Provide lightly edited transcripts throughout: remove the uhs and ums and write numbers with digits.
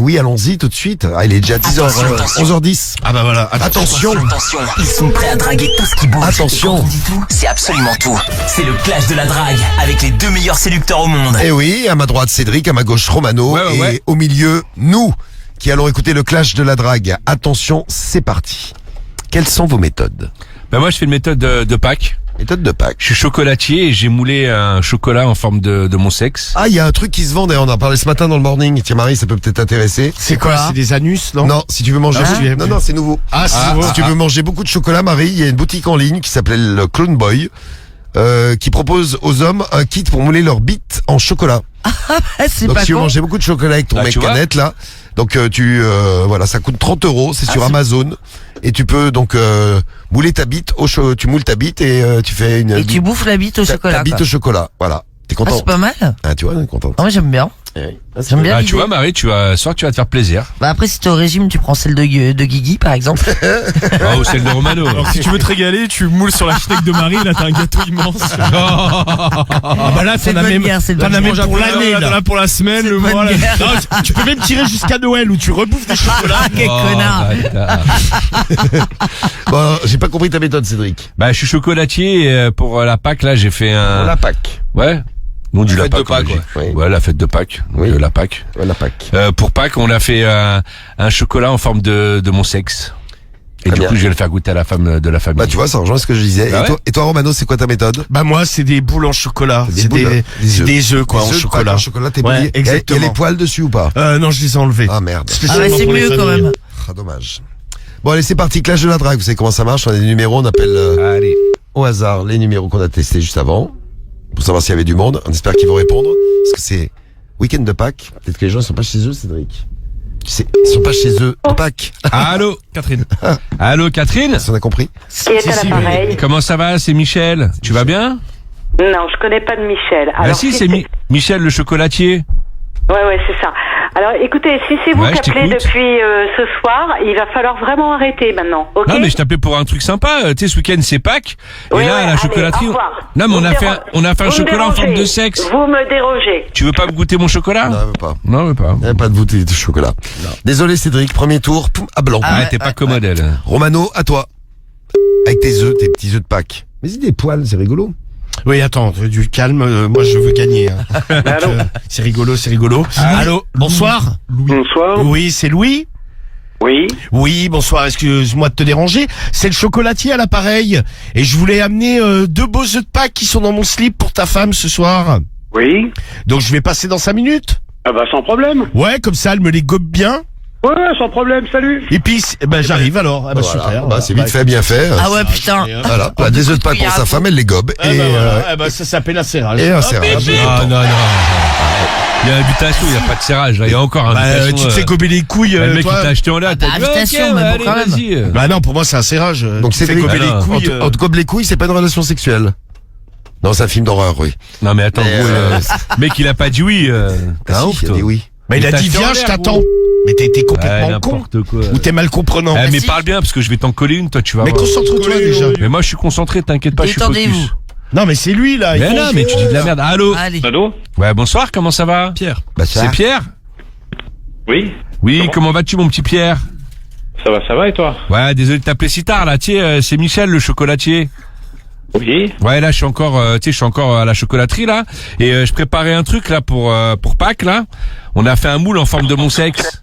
oui, allons-y tout de suite. Ah, il est déjà 11h10. Ah bah voilà. Attention. Ils sont prêts à draguer tout ce qui bouge. Attention. Et quand on dit tout, c'est absolument tout. C'est le clash de la drague avec les 2 meilleurs séducteurs au monde. Eh oui, à ma droite Cédric, à ma gauche Romano, et au milieu, nous, qui allons écouter le clash de la drague. Attention, c'est parti. Quelles sont vos méthodes? Ben moi je fais une méthode de Pâques. Méthode de Pâques. Je suis chocolatier et j'ai moulé un chocolat en forme de mon sexe. Ah, il y a un truc qui se vend, d'ailleurs, on en a parlé ce matin dans le morning. Tiens Marie, ça peut peut-être t'intéresser. C'est quoi? C'est des anus, non? Non, si tu veux manger... Non, c'est nouveau. Si tu veux manger beaucoup de chocolat, Marie, il y a une boutique en ligne qui s'appelle le Clone Boy, qui propose aux hommes un kit pour mouler leur bite en chocolat. C'est Donc pas si tu veux con. manger beaucoup de chocolat avec ton Là, mec tu vois. canette là, donc voilà, ça coûte 30 €, c'est sur Amazon, et tu peux donc mouler ta bite tu moules ta bite et tu fais une Et tu bouffes la bite au ta chocolat. bite quoi. au chocolat, voilà. T'es Ah, content? c'est pas mal. Ah, tu vois, on est content. Ah, moi j'aime bien. J'aime bien Ah, l'idée. tu vois Marie, tu vas te faire plaisir. Bah après si t'es au régime, tu prends celle de Guigui par exemple. Ah, ou celle de Romano. Alors si tu veux te régaler, tu moules sur la schneck de Marie, là t'as un gâteau immense. Ah bah là, C'est t'en as de bonne même, guerre, c'est de t'en bonne as même guerre. pour l'année, T'en là. as pour la semaine, C'est le de bonne mois. là. guerre. Non, tu peux même tirer jusqu'à Noël où tu rebouffes des chocolats. Ah, quel connard. bâtard. Bon, j'ai pas compris ta méthode, Cédric. Bah je suis chocolatier et pour la Pâques là j'ai fait un... La Pâques. Ouais. Non, du La la fête de Pâques. Pâques, on a dit. ouais. Ouais, la fête de Pâques. Oui. La Pâques. La Pâques. Pour Pâques, on a fait un chocolat en forme de mon sexe. Et Très du bien. coup, je vais le faire goûter à la femme de la famille. Bah tu vois, ça rejoint ce que je disais. Bah Et toi, Romano, c'est quoi ta méthode? Bah moi, c'est des boules en chocolat. Des C'est boules, des, des œufs, quoi, Des en œufs de chocolat. Pâques en chocolat, t'es Ouais, mouillé. Il y a exactement. les poils dessus ou pas? Non, je les ai enlevés. Ah merde. Ah Spécialement ouais, c'est pour les mieux quand familles. même. Ah, dommage. Bon allez, c'est parti, clash de la drague. Vous savez comment ça marche? On a des numéros, on appelle Allez. au hasard les numéros qu'on a testés juste avant, pour savoir s'il y avait du monde. On espère qu'ils vont répondre, parce que c'est week-end de Pâques. Peut-être que les gens ne sont pas chez eux, Cédric. Ils sont pas chez eux de Pâques. Allô, Catherine. Allô, Catherine? On a compris? Qui est à l'appareil? Comment ça va? C'est Michel. Tu vas bien? Non, je connais pas de Michel. Bah si, c'est Michel le chocolatier. Ouais, c'est ça. Alors, écoutez, si c'est vous Ouais, qui je appelez t'écoute. depuis ce soir, il va falloir vraiment arrêter maintenant, ok? Non, mais je t'appelais pour un truc sympa. Tu sais, ce week-end, c'est Pâques. Oui, et là, ouais, à la allez, chocolaterie. au revoir. Non, mais Vous on a me fait un vous me chocolat en forme dérangez. de sexe. Vous me dérogez. Tu veux pas me goûter mon chocolat? Non, elle veut pas. Non, mais pas. Il n'y a pas de bouteille de chocolat. Désolé Cédric, premier tour, poum, à blanc. Ah, t'es pas commode, elle. Romano, à toi. Avec tes œufs, tes petits œufs de Pâques. Mais c'est des poils, c'est rigolo. Oui, attends, du calme, moi je veux gagner. Hein. Allô? C'est rigolo, c'est rigolo. Allô, bonsoir. Bonsoir. Oui, c'est Louis. Oui. Oui, bonsoir, excuse-moi de te déranger. C'est le chocolatier à l'appareil. Et je voulais amener 2 beaux œufs de Pâques qui sont dans mon slip pour ta femme ce soir. Oui. Donc je vais passer dans 5 minutes. Ah bah sans problème. Ouais, comme ça, elle me les gobe bien. Ouais, sans problème, salut. Et puis, j'arrive alors. Ah bah Voilà. super. Bah, c'est vite fait, bien fait. Ah ouais putain. Voilà, bah, des œufs de Pâques pour sa femme, elle les gobe. Ah bah, voilà. Ça s'appelle un serrage. et un serrage. Ah, non. Il y a invitation, il n'y a pas de serrage. Là. Il y a encore Bah, invitation. tu te fais gober les couilles, Le mec, toi. il t'a acheté en là. T'as dit, invitation, ok, mais bon, allez, quand même. vas-y. Bah non, pour moi c'est un serrage. Donc Tu te fais Cédric, gober les non, couilles. on te gobe les couilles, c'est pas une relation sexuelle. Non, c'est un film d'horreur, oui. Non, mais attends, Mais, gros, mec, il a pas dit oui. T'es un Ah, ouf, si, il a toi. dit oui. Bah il a Mais dit t'as viens, acheté en je l'air, t'attends. gros. Mais t'as été Ouais, complètement con. n'importe quoi. Ou t'es mal comprenant. Eh, mais si. parle bien, parce que je vais t'en coller une, toi, tu vas Mais voir. concentre-toi déjà. Mais moi, je suis concentré, t'inquiète pas, je suis Détendez-vous. focus. Non mais c'est lui là. Mais non, mais tu dis de la merde. Allô? Allez. Allô? Ouais, bonsoir, comment ça va? Pierre. Bah, ça. C'est Pierre? Oui. Oui, comment vas-tu, mon petit Pierre? Ça va et toi? Ouais, désolé de t'appeler si tard, là. Tu sais, c'est Michel, le chocolatier. Oui. Ouais, là, je suis encore à la chocolaterie, là. Et je préparais un truc, là, pour Pâques, là. On a fait un moule en forme de mon sexe.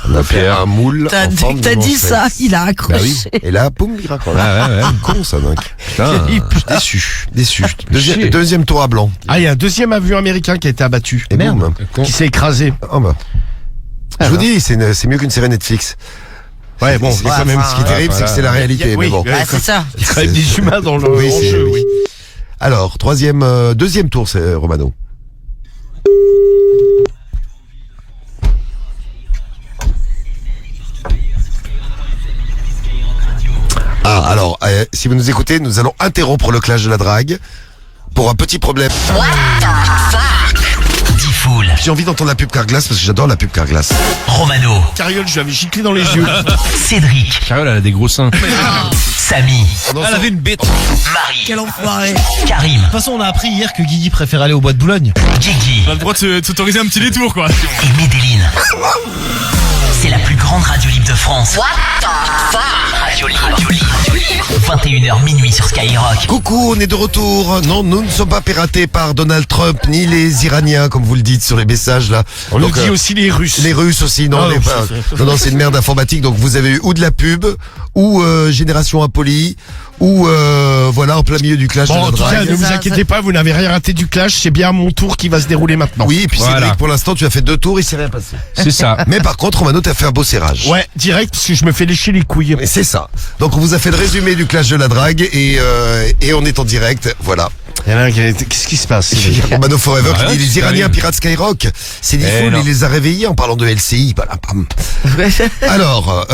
On a fait un moule. T'as en forme de dit mon ça, sexe. il a accroché. Et là, poum, il raccroche. Ah, ouais. Con, ça, donc. Putain. Déçu. Chier. Deuxième tour à blanc. Ah il y a un deuxième avion américain qui a été abattu. Et boum. Qui s'est écrasé. Oh, bah. Je vous dis, c'est mieux qu'une série Netflix. Ouais bon. C'est quand même, ce qui est terrible, c'est que c'est la réalité, mais bon. Ah c'est ça. Il y a quand même des humains dans le Oui, jeu. oui. Alors, deuxième tour, c'est Romano. Ah, alors, si vous nous écoutez, nous allons interrompre le clash de la drague pour un petit problème. Diffoul, J'ai envie d'entendre la pub Carglass parce que j'adore la pub Carglass. Romano, Carriole, je lui avais giclé dans les yeux. Cédric, Carole, elle a des gros seins. Samy, Elle avait une bête. Marie, Quel enfoiré. Karim, De toute façon, on a appris hier que Guigui préfère aller au bois de Boulogne. Guigui T'as le droit de s'autoriser un petit détour, quoi. et Medellin. C'est la plus grande radio libre de France. What the fuck? Radio libre. 21h minuit sur Skyrock. Coucou, on est de retour. Non, nous ne sommes pas piratés par Donald Trump ni les Iraniens, comme vous le dites sur les messages là. On Donc, nous dit aussi les Russes. les Russes aussi, non, Ah, on n'est pas- non, c'est une merde informatique. Donc vous avez eu ou de la pub, ou Génération Impolie, ou voilà, en plein milieu du clash Bon, de en la tout cas, drague. ne vous Ça, inquiétez pas, vous n'avez rien raté du clash. C'est bien mon tour qui va se dérouler maintenant. Oui, et puis Voilà. Cédric, pour l'instant, tu as fait 2 tours, il s'est rien passé. C'est ça. Mais par contre, Romano, t'as fait un beau serrage. Ouais, direct, parce que je me fais lécher les couilles. Et c'est ça. Donc on vous a fait le résumé du clash de la drague et on est en direct, voilà. Qu'est-ce qui se passe? Romano Forever qui Rien, dit les c'est Iraniens terrible. piratent Skyrock. C'est Eh difficile, non. il les a réveillés en parlant de LCI. Voilà, pam. Alors,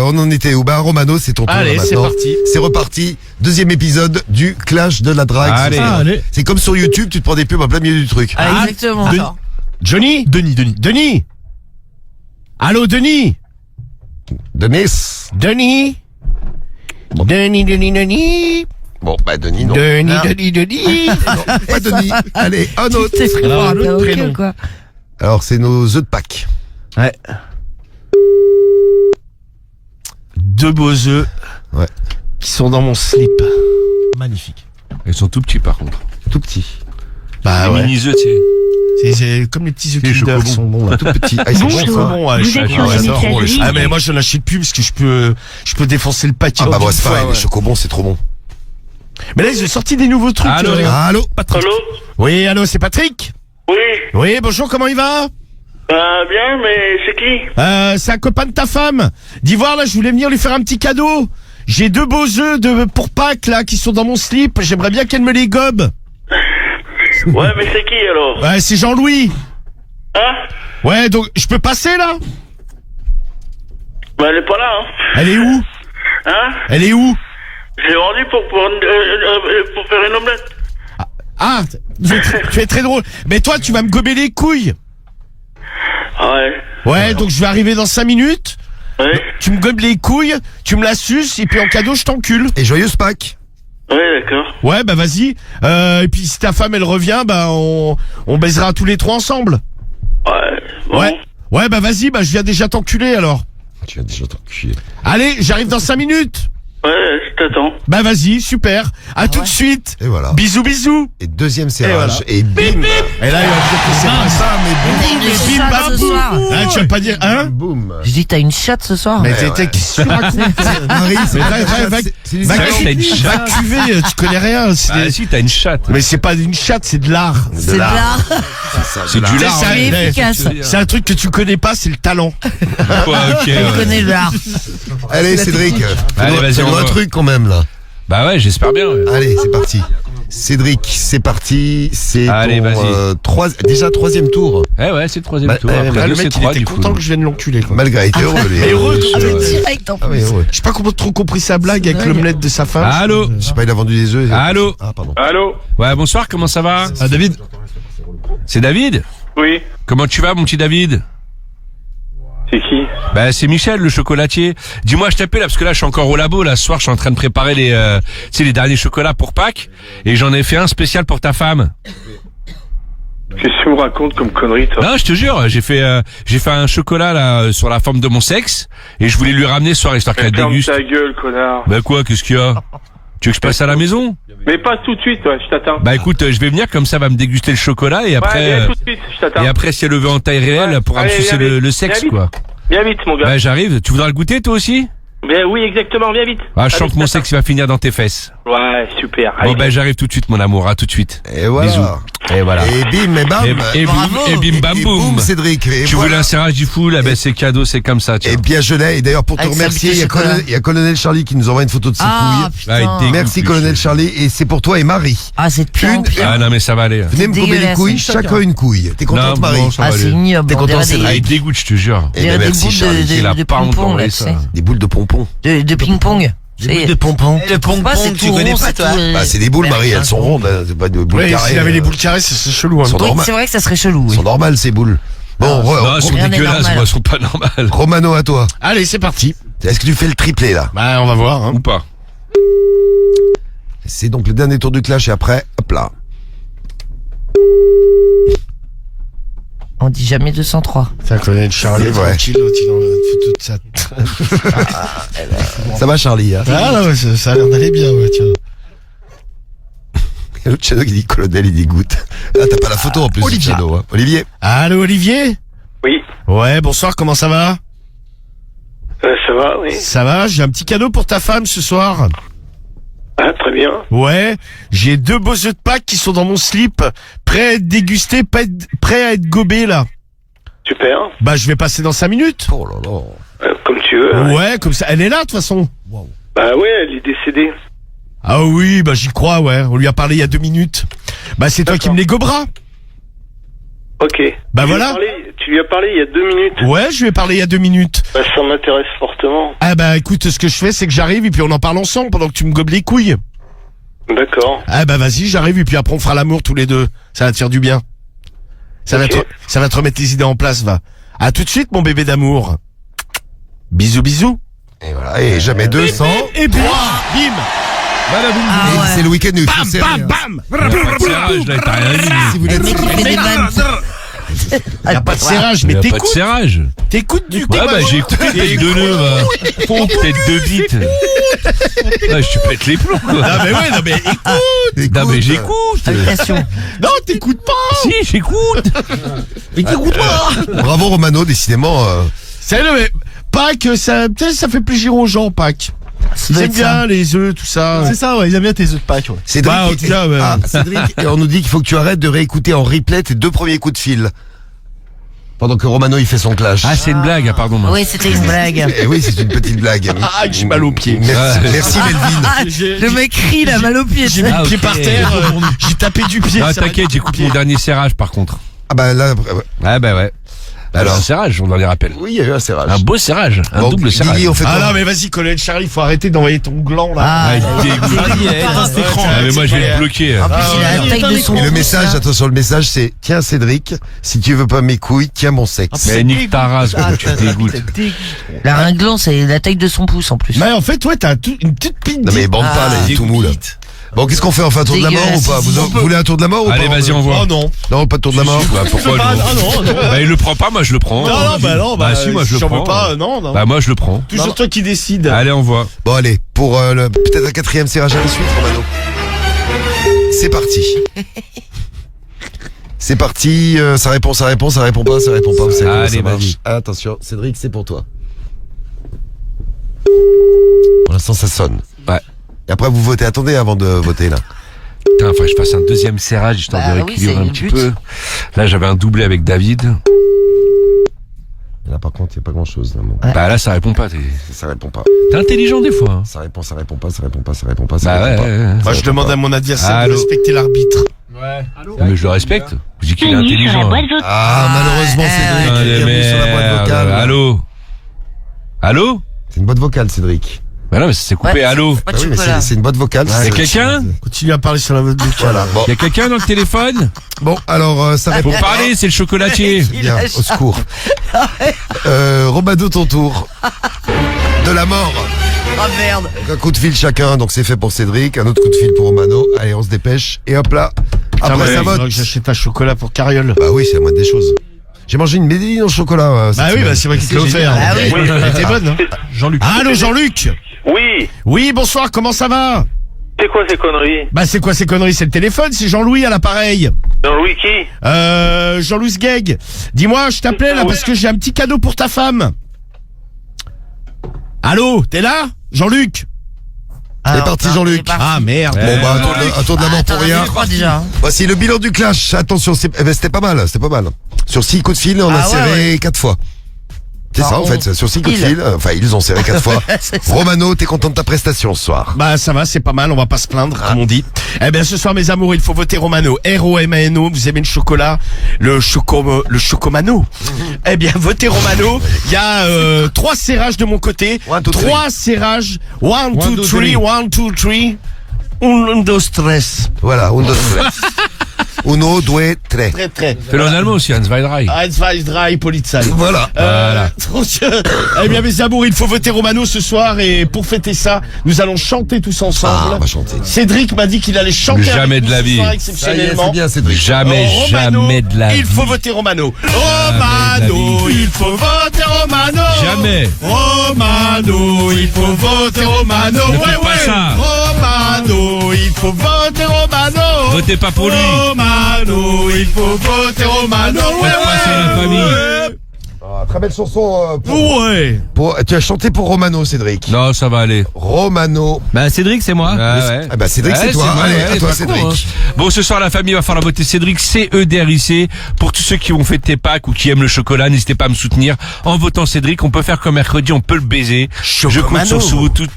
on en était où? Bah Romano, c'est ton tour Allez, là, c'est maintenant. parti. C'est reparti. 2e épisode du clash de la drague. Allez. C'est ça. Allez. C'est comme sur YouTube, tu te prends des pubs en plein milieu du truc. Ah, exactement. Johnny? Denis? Allô, Denis? Denis. Denis? Denis? Bon, bah Denis, non. Denis? Non, pas Denis. Allez, un autre. T'es pris pour Alors, un un autre perroquet prénom. ou quoi? Alors, c'est nos œufs de Pâques. Ouais. 2 beaux œufs. Ouais. Qui sont dans mon slip. Magnifique. Ils sont tout petits par contre. Tout petit. Bah Les ouais. mini-œufs, tu sais. C'est comme les petits œufs Les Kinder chocobons. qui sont bons là. Tout petit. Ah, ils sont bons, Bonjour. ça. Bon, ouais, Vous je- êtes ah, sur ouais, une j'adore. messagerie. Ah mais moi je n'achète plus parce que je peux défoncer le paquet. Ah en bah une moi c'est fois, pareil, ouais. les chocobons c'est trop bon. Mais là ils ont sorti des nouveaux trucs. Allô, les gars. Allô Patrick. Allô? Oui, allô, c'est Patrick. Oui. Oui, bonjour, comment il va? Bien, mais c'est qui? C'est un copain de ta femme. Dis voir là, je voulais venir lui faire un petit cadeau. J'ai 2 beaux œufs pour Pâques là qui sont dans mon slip. J'aimerais bien qu'elle me les gobe. Ouais, mais c'est qui alors? Ouais, c'est Jean-Louis. Hein? Ouais, donc je peux passer là? Bah, elle est pas là, hein? Elle est où? Hein? Elle est où? J'ai rendu pour faire une omelette. Ah, tu es très drôle. Mais toi, tu vas me gober les couilles. Ouais. Ouais, donc je vais arriver dans 5 minutes. Ouais. Tu me gobes les couilles, tu me la suces et puis en cadeau, je t'encule. Et joyeuse Pâques. Ouais, d'accord. Ouais, bah vas-y. Et puis si ta femme elle revient, bah on baisera tous les 3 ensemble. Ouais. Bon. Ouais. Ouais, bah vas-y, bah je viens déjà t'enculer alors. Tu vas déjà t'enculer. Allez, j'arrive dans 5 minutes. Ouais, je t'attends. Bah vas-y, super. À tout de suite. Et voilà. Bisous, bisous. Et deuxième serrage. Et bim. Et là, il va dire que c'est pas ça, mais T'as une bim, chatte bam, ce soir. boum. Ah, tu vas pas dire, hein? Boum. Je dis, t'as une chatte ce soir. Mais ouais. qu'est-ce que tu racontes? Marie, c'est Mais pas va- une chatte, va- c'est une va- histoire. t'as une chatte. Va cuver, tu connais rien. c'est Ah des- si, t'as une chatte. Mais c'est pas une chatte, c'est de l'art. C'est de l'art. C'est du lard. C'est un- Il est efficace. C'est un truc que tu connais pas, c'est le talent. Ouais, ok. Elle ouais. connaît l'art. Allez, Cédric. Allez, vas-y, fais-nous on un va. truc quand même là. Bah ouais, j'espère bien. ouais. Allez, c'est parti. Cédric, c'est parti. C'est Allez, ton, vas-y. déjà 3e tour. Ouais, c'est le 3e Bah, tour. ouais, Après Ah, deux, le c'est mec, il 3 était du coup. content que je vienne l'enculer, quoi. Malgré, il était heureux. lui. Heureux, Ah, quoi. mais direct en Ah oui, plus. heureux. J'ai pas trop compris sa blague avec Ouais. l'omelette de sa femme. Allô. Je sais pas, il a vendu des œufs. Allô. Ah, pardon. Allô? Ouais, bonsoir, comment ça va? Ah, David. C'est David? Oui. Comment tu vas, mon petit David? C'est qui? Bah c'est Michel, le chocolatier. Dis-moi, je t'appelle là parce que là je suis encore au labo. Là ce soir, je suis en train de préparer les, tu sais, les derniers chocolats pour Pâques et j'en ai fait un spécial pour ta femme. Qu'est-ce que tu me racontes comme connerie, toi? Non, je te jure, j'ai fait un chocolat là sur la forme de mon sexe et je voulais lui ramener ce soir histoire qu'elle Ferme déguste. ta gueule, connard. Bah quoi, qu'est-ce qu'il y a? Tu veux que je passe à la maison? Mais passe tout de suite, ouais, je t'attends. Bah écoute, je vais venir comme ça, va me déguster le chocolat et Ouais, après, viens tout de suite, je t'attends. et après si elle le veut en taille réelle, Ouais. elle pourra me Allez, sucer viens vite. le sexe Viens vite. quoi. Viens vite, mon gars. Bah j'arrive. Tu voudras le goûter toi aussi? Viens, oui, exactement, viens vite. Ah, je Allez, sens que mon t'attends. sexe va finir dans tes fesses. Ouais, super. Bon Allez, bah j'arrive tout de suite mon amour, à tout de suite. Et voilà. Bisous. Et voilà. Et bim, et bam. Et boum, et bim bam Et boum. Cédric. Et Tu voilà. voulais un serrage du full, eh ben c'est cadeau, c'est comme ça, tiens. Et bien je l'ai. Et d'ailleurs pour te Avec sa remercier, bite de chocolat. il y a Colonel Charlie qui nous envoie une photo de ses Ah, couilles. Ah, il putain. dégoûte. Merci plus, Colonel je- Charlie. Et c'est pour toi et Marie. Ah, c'est de pire en Une- pire. Ah non mais ça va aller. Venez me couper les dégueulasse, couilles, c'est chacun choquant. une couille. T'es contente Non, Marie? bon, ça Ah, va c'est aller. ignoble. T'es On content, dirait c'est Ah, des, il dégoûte, je te jure. Eh on dirait ben, des merci, boules Charlie. Il a de pas honte ping-pong, d'envoyer là, tu ça. sais. Des boules de pompons. De ping-pong. de pompons. Le ping-pong, tu connais pas, toi Bah c'est des boules Marie, elles sont rondes, hein, c'est pas de boules Oui, carrées. s'il avait les boules carrées, c'est chelou. Hein. Sont Oui, normales. c'est vrai que ça serait chelou, Elles oui. sont normales ces boules. Bon, Non, elles sont Rien n'est dégueulasses, normal. moi, elles sont pas normales. Romano à toi. Allez, c'est parti. Est-ce que tu fais le triplé là? Bah, on va voir. Hein. Ou pas. C'est donc le dernier tour du clash et après, hop là. On dit jamais 203. Ça connaît Charlie, C'est vrai. tranquille, l'autre, il en fout toute sa... Ça va Charlie, hein? Ah là, ouais, ça a l'air d'aller bien, ouais, tiens. Et l'autre Shadow qui dit colonel, il dégoûte. Ah, t'as pas la photo en plus, Olivier. Shadow, hein. Olivier? Allô, Olivier? Oui, Ouais, bonsoir, comment ça va? ça va, oui. Ça va, j'ai un petit cadeau pour ta femme ce soir. Ah, très bien. Ouais, j'ai 2 beaux œufs de Pâques qui sont dans mon slip, prêts à être dégustés, prêts à être gobés, là. Super. Bah, je vais passer dans 5 minutes. Oh là là. Comme tu veux. hein. Ouais, comme ça, elle est là, de toute façon. Bah ouais, elle est décédée. Ah oui, bah j'y crois, ouais. On lui a parlé il y a 2 minutes. Bah c'est toi qui me les goberas. Ok. Bah Tu lui as voilà. tu lui as parlé il y a 2 minutes. Ouais, je lui ai parlé il y a 2 minutes. Bah ça m'intéresse fortement. Ah bah écoute, ce que je fais, c'est que j'arrive et puis on en parle ensemble pendant que tu me gobes les couilles. D'accord. Ah bah vas-y, j'arrive et puis après on fera l'amour tous les deux. Ça va te faire du bien. Ça va te remettre les idées en place, va. À tout de suite, mon bébé d'amour. Bisous, bisous. Et voilà, et jamais 200. Et puis, bim. Ah Et ouais. c'est le week-end où il faut serrer, hein. Bam, Il y a pas de serrage, là, t'as rien dit. Si vous Le l'êtes mec, il fait des vannes. Y a pas de serrage, Il mais y a pas de t'écoutes. serrage. T'écoutes du coup. Ouais, bah j'ai écouté tête de nœud, va. Tête de bite. Ouais, je te pète les plombs, quoi. Ah mais ouais, non mais écoute. Non, mais j'écoute. Invitation. Non, t'écoutes pas. Si, j'écoute. Mais t'écoutes pas. Bravo Romano, décidément. C'est le Pâques, ça, tu sais, ça fait plaisir aux gens, Pâques. Ça doit J'aime être ça. bien les œufs, tout ça. C'est ça, ouais, ils aiment bien tes œufs de Pâques. Ouais. Cédric, Bah, en tout cas, ouais. ah, Cédric, et on nous dit qu'il faut que tu arrêtes de réécouter en replay tes 2 premiers coups de fil. Pendant que Romano il fait son clash. Ah, c'est une blague, ah, pardon. Oui, c'était une blague. Eh oui, c'est une petite blague. Ah, j'ai mal aux pieds. Merci, Ouais. merci Melvin. Ah, le mec crie, là, mal au pied. J'ai mis Ah, le pied ok. par terre, j'ai tapé du pied. Ah, ça va t'inquiète, être j'écoute compliqué. mon dernier serrage, par contre. Ah bah là, Ah, bah ouais. Alors. Un serrage, on en les rappelle. oui, il y a eu un serrage. Un beau serrage, un Bon, double serrage. Guigui, on fait Ah quoi non mais vas-y Colin Charlie, faut arrêter d'envoyer ton gland là. Ah, il dégoûte. Ah, mais moi, je vais le bloquer. En plus, il a la taille de son Et le pouce, message, là. attention, le message c'est: tiens Cédric, si tu veux pas mes couilles, tiens mon sexe. Mais nique ta race, quoi, tu dégoûtes. Il a un gland, c'est la taille de son pouce en plus. Mais en fait ouais t'as une petite pinte. Non mais bande pas, là, il est tout mou là. Bon, qu'est-ce qu'on fait? On fait un tour de la mort ou pas? Vous voulez un tour de la mort ou pas? Allez, vas-y, on voit. Oh non. Non, pas de tour de la mort. Bah, pourquoi Ah, je non, non. Bah, il le prend pas, moi je le prends. Bah si, moi je le j'en veux prends. pas, non. Bah, moi je le prends. Toujours toi qui décides. Allez, on voit. Bon allez, pour peut-être un 4e serrage à la suite, Romano. C'est parti. C'est parti, ça répond pas, vous savez comment Allez, ça marche. vas-y. Attention, Cédric, c'est pour toi. Pour l'instant, ça sonne. Ouais. Et après, vous votez. Attendez avant de voter, là. Putain, faut que je fasse un 2e serrage histoire Bah de oui, rééquilibrer c'est un le petit but. peu. Là, j'avais un doublé avec David. Là, par contre, il n'y a pas grand-chose. Là, bon. Bah là, ça répond pas. Ça répond pas. T'es intelligent des fois. Hein. Ça répond pas. Bah répond ouais, pas. ouais, ouais. Moi je demande à mon adversaire de Allô. respecter l'arbitre. Mais je le respecte. Je dis qu'il est intelligent. Hein. Ah, malheureusement, Cédric. Putain de Bienvenue sur la boîte merde. vocale. Allô. Allô. C'est une boîte vocale, Cédric. Bah non, mais ça s'est coupé. Ouais, Allô. Pas de Ah oui, mais chocolat. c'est une boîte vocale. Y a quelqu'un? Continue à parler sur la boîte vocale. Voilà. Bon, Y a quelqu'un dans le téléphone? bon alors, ça répond Faut parler, c'est le chocolatier. bien. Au secours. Romano, ton tour. De la mort. Oh merde. Donc, un coup de fil chacun, donc c'est fait pour Cédric, un autre coup de fil pour Romano. Allez, on se dépêche. Et hop là. Après, ça il vote. faudra que j'achète un chocolat pour Carriole. Bah oui, c'est la moindre des choses. J'ai mangé une médaille au chocolat. Bah oui, bah c'est moi qui te l'ai offert. Ah oui. Elle était bonne, hein. Jean-Luc. Allô Jean-Luc. Oui, Oui, bonsoir, comment ça va? c'est quoi ces conneries? Bah c'est quoi ces conneries? C'est le téléphone, c'est Jean-Louis à l'appareil. Jean-Louis qui? Jean-Louis Geg. Dis-moi, je t'appelais là parce que j'ai un petit cadeau pour ta femme. Allô, t'es là? Jean-Luc? C'est parti, Jean-Luc. Ah merde. Bon, bah, un tour de la mort pour rien. Je crois déjà. hein. Voici le bilan du clash. Attention, c'était pas mal, Sur 6 coups de fil, on a Ah ouais, serré 4 fois. C'est ça, en fait, sur 6 coups de fil. Enfin, ils ont serré 4 fois. C'est ça. Romano, t'es content de ta prestation ce soir? Bah ça va, c'est pas mal, on va pas se plaindre, comme on dit. Eh bien ce soir mes amours, il faut voter Romano. R-O-M-A-N-O, vous aimez le chocolat? Le chocomano. Eh bien votez Romano. Il y a 3 serrages de mon côté. 1, 2, 3. 3 serrages. 1, 2, 3, 1, 2, 3. Un, dos, tres. Voilà, on donne. Uno, due, tre. Très. Fais-le en allemand aussi, Hans Weidreich. Eins, zwei, drei, Polizei. Voilà. Donc, eh bien, mes amours, il faut voter Romano ce soir et pour fêter ça, nous allons chanter tous ensemble. Ah, on va chanter. Cédric m'a dit qu'il allait chanter Jamais avec de nous la ce vie. soir Ça y est, exceptionnellement. c'est bien, Cédric. Jamais, Romano, jamais de la vie. il faut voter Romano. de la Romano, il faut voter Romano. Jamais. Romano, il faut voter Romano. Ne faites pas ça. Romano, il faut voter Romano. Votez pas pour lui. Romano, il faut voter Romano. Faites pas ça à la famille. Ah, très belle chanson. Ouais. Tu as chanté pour Romano, Cédric. Non, ça va aller. Romano. Bah, Cédric, c'est moi. Ah ouais. Ah bah Cédric, Ouais, c'est toi. moi, Allez, ouais, à toi, pas Cédric. con, hein. Bon, ce soir, la famille va falloir voter Cédric, C-E-D-R-I-C. Pour tous ceux qui vont fêter Pâques ou qui aiment le chocolat, n'hésitez pas à me soutenir. En votant Cédric, on peut faire comme mercredi, on peut le baiser. Je compte sur vous toutes.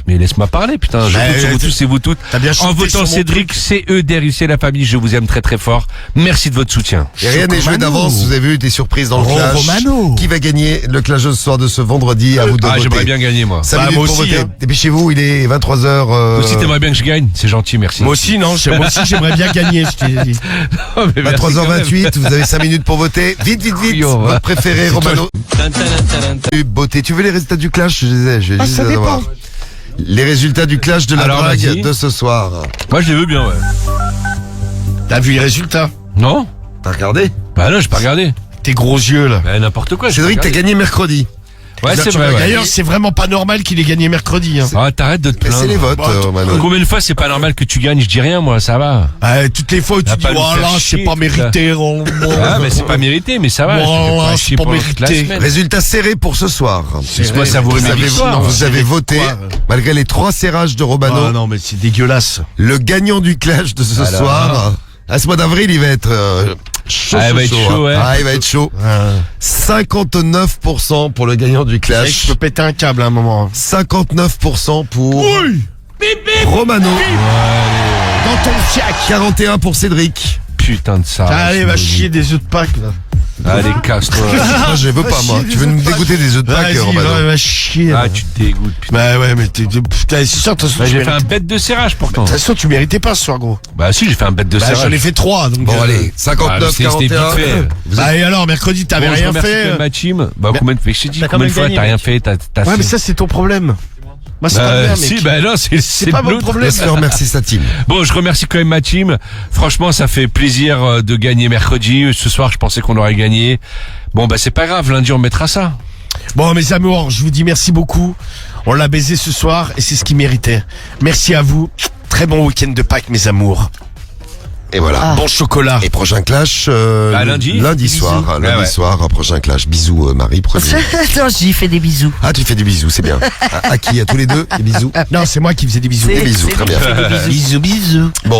Mais laisse-moi parler, putain. Je compte sur vous tous et vous toutes. T'as bien chanté En votant sur mon Cédric, C-E-D-R-I-C, la famille, je vous aime très très fort. Merci de votre soutien. Et rien n'est joué Romano. d'avance, vous avez eu des surprises dans le clash. Romano. Qui va gagner le clash ce soir de ce vendredi? À vous de Ah, voter. j'aimerais bien gagner, moi. 5 Bah, minutes moi pour aussi, voter. hein. Dépêchez-vous, il est 23h. Toi aussi, t'aimerais bien que je gagne. C'est gentil, merci. Moi aussi, non, moi aussi, j'aimerais bien gagner, je t'ai dit. Oh, mais merci quand même. 23h28, vous avez 5 minutes pour voter. Vite, vite, vite. Couillon, va. Votre préféré, Romano. Beauté. Tu veux les résultats du clash? Je les ai, je vais juste les avoir. Les résultats du clash de la Alors, drague vas-y. de ce soir. Moi, je les veux bien, ouais. T'as vu les résultats? Non? T'as regardé? Bah non, j'ai pas regardé. Tes gros yeux, là. Bah, n'importe quoi. j'ai Cédric, pas t'as regardé. gagné mercredi. Ouais, c'est Tu vrai, vas ouais. gagner. D'ailleurs, c'est vraiment pas normal qu'il ait gagné mercredi, hein. Ah, t'arrêtes de te Mais plaindre. c'est les votes, Bah, Romano. Combien de fois c'est pas normal que tu gagnes? Je dis rien, moi, ça va. Ah, toutes les fois où tu Va dis, pas nous voilà, faire c'est chier, pas putain. mérité, Ah, mais c'est pas mérité, mais ça va. Voilà, je te fais pas c'est chier pas pendant toute la mérité. semaine. Résultat serré pour ce soir. Laisse-moi savourer Vous mes avez, victoires. vous avez voté, quoi malgré les 3 serrages de Romano, Ah non, mais c'est dégueulasse. le gagnant du clash de ce Alors. soir. À ce mois d'avril, il va être chaud, Ah, il va être chaud, ouais. Ah, il va être chaud. 59% pour le gagnant du Je clash. peux péter un câble à un moment. 59% pour Oui. Romano. Dans ton fiac. 41 pour Cédric. Putain de ça. Allez, va chier des œufs de Pâques, là. Allez, casse-toi. Moi, je veux pas, moi. chier, Tu veux les nous œufs de dégoûter des œufs de Pâques, Vas-y, Romano? va chier. Ah, là. tu te dégoûtes, putain. Bah ouais, mais putain, c'est sûr, de toute façon, Bah, tu j'ai fait un méritais- bête de serrage pourtant. de toute façon, tu méritais pas ce soir, gros. Bah si, j'ai fait un bête de Bah, serrage. j'en ai fait 3, donc. Bon, allez, 59, c'était 41. vite fait. Vous êtes- Bah, et alors, mercredi, t'avais Bon, je rien remercie quand fait. même ma team. Bah, combien de fois, je t'ai dit, T'as combien de quand fois même t'as gagné, rien mec. fait, t'as Ouais, mais fait- ça, c'est ton problème. Moi, c'est pas bien, mec. si, bah non, c'est pas le mon nôtre. problème. Laisse-le remercier sa team. Bon, je remercie quand même ma team. Franchement, ça fait plaisir de gagner mercredi. Ce soir, je pensais qu'on aurait gagné. Bon, bah c'est pas grave, lundi on mettra ça. Bon, mes amours, je vous dis merci beaucoup. On l'a baisé ce soir et c'est ce qu'il méritait. Merci à vous. Très bon week-end de Pâques, mes amours. Et voilà. Bon chocolat. Et prochain clash, Bah, lundi. lundi soir. Bisous. Lundi Ouais, ouais. soir, un prochain clash. Bisous, Marie, premier. Attends, j'y fais des bisous. Ah, tu fais des bisous, c'est bien. À qui? À tous les deux? Des bisous? Non, c'est moi qui faisais des bisous. Des bisous, très bien. Bisous, bisous.